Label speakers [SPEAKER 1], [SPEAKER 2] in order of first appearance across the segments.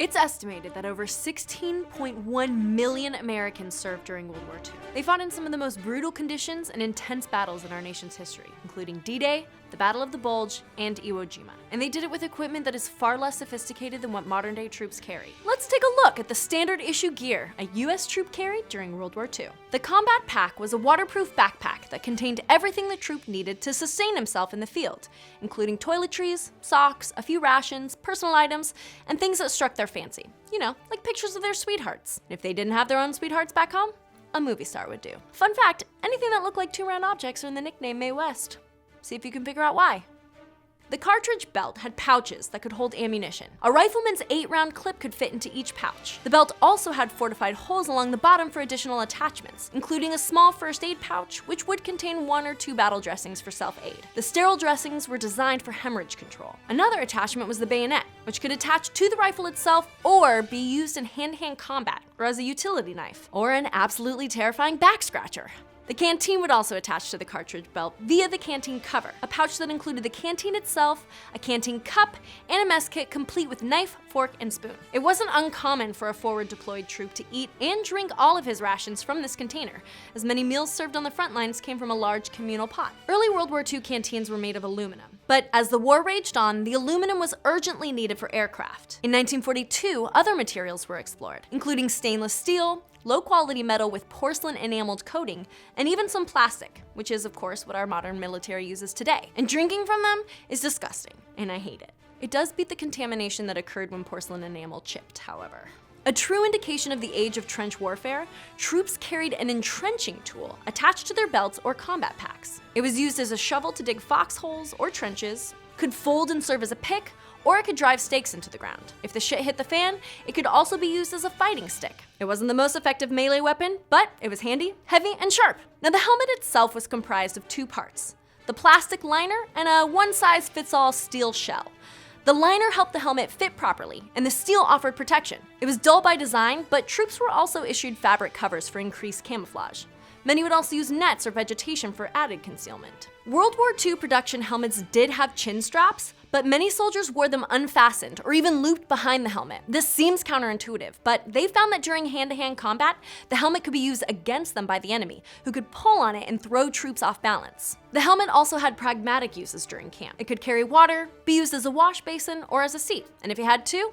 [SPEAKER 1] It's estimated that over 16.1 million Americans served during World War II. They fought in some of the most brutal conditions and intense battles in our nation's history, including D-Day, the Battle of the Bulge, and Iwo Jima. And they did it with equipment that is far less sophisticated than what modern-day troops carry. Let's take a look at the standard issue gear a US troop carried during World War II. The combat pack was a waterproof backpack that contained everything the troop needed to sustain himself in the field, including toiletries, socks, a few rations, personal items, and things that struck their fancy. You know, like pictures of their sweethearts. And if they didn't have their own sweethearts back home, a movie star would do. Fun fact, anything that looked like two round objects earned the nickname Mae West. See if you can figure out why. The cartridge belt had pouches that could hold ammunition. A rifleman's 8-round clip could fit into each pouch. The belt also had fortified holes along the bottom for additional attachments, including a small first aid pouch, which would contain 1 or 2 battle dressings for self-aid. The sterile dressings were designed for hemorrhage control. Another attachment was the bayonet, which could attach to the rifle itself or be used in hand-to-hand combat, or as a utility knife, or an absolutely terrifying back scratcher. The canteen would also attach to the cartridge belt via the canteen cover, a pouch that included the canteen itself, a canteen cup, and a mess kit complete with knife, fork, and spoon. It wasn't uncommon for a forward deployed troop to eat and drink all of his rations from this container, as many meals served on the front lines came from a large communal pot. Early World War II canteens were made of aluminum, but as the war raged on, the aluminum was urgently needed for aircraft. In 1942, other materials were explored, including stainless steel, low-quality metal with porcelain enameled coating, and even some plastic, which is of course what our modern military uses today. And drinking from them is disgusting, and I hate it. It does beat the contamination that occurred when porcelain enamel chipped, however. A true indication of the age of trench warfare, troops carried an entrenching tool attached to their belts or combat packs. It was used as a shovel to dig foxholes or trenches, could fold and serve as a pick, or it could drive stakes into the ground. If the shit hit the fan, it could also be used as a fighting stick. It wasn't the most effective melee weapon, but it was handy, heavy, and sharp. Now the helmet itself was comprised of 2 parts, the plastic liner and a one-size-fits-all steel shell. The liner helped the helmet fit properly, and the steel offered protection. It was dull by design, but troops were also issued fabric covers for increased camouflage. Many would also use nets or vegetation for added concealment. World War II production helmets did have chin straps, but many soldiers wore them unfastened or even looped behind the helmet. This seems counterintuitive, but they found that during hand-to-hand combat, the helmet could be used against them by the enemy, who could pull on it and throw troops off balance. The helmet also had pragmatic uses during camp. It could carry water, be used as a wash basin, or as a seat, and if you had two,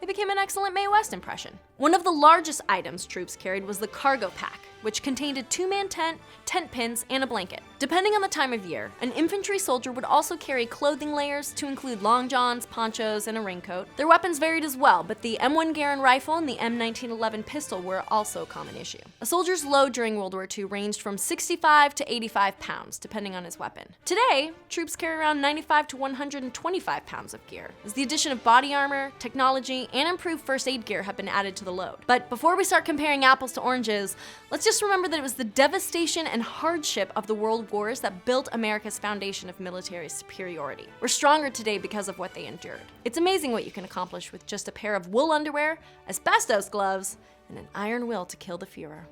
[SPEAKER 1] it became an excellent Mae West impression. One of the largest items troops carried was the cargo pack, which contained a 2-man tent, tent pins, and a blanket. Depending on the time of year, an infantry soldier would also carry clothing layers to include long johns, ponchos, and a raincoat. Their weapons varied as well, but the M1 Garand rifle and the M1911 pistol were also a common issue. A soldier's load during World War II ranged from 65 to 85 pounds, depending on his weapon. Today, troops carry around 95 to 125 pounds of gear, as the addition of body armor, technology, and improved first aid gear have been added to the load. But before we start comparing apples to oranges, let's just remember that it was the devastation and hardship of the world wars that built America's foundation of military superiority. We're stronger today because of what they endured. It's amazing what you can accomplish with just a pair of wool underwear, asbestos gloves, and an iron will to kill the Fuhrer.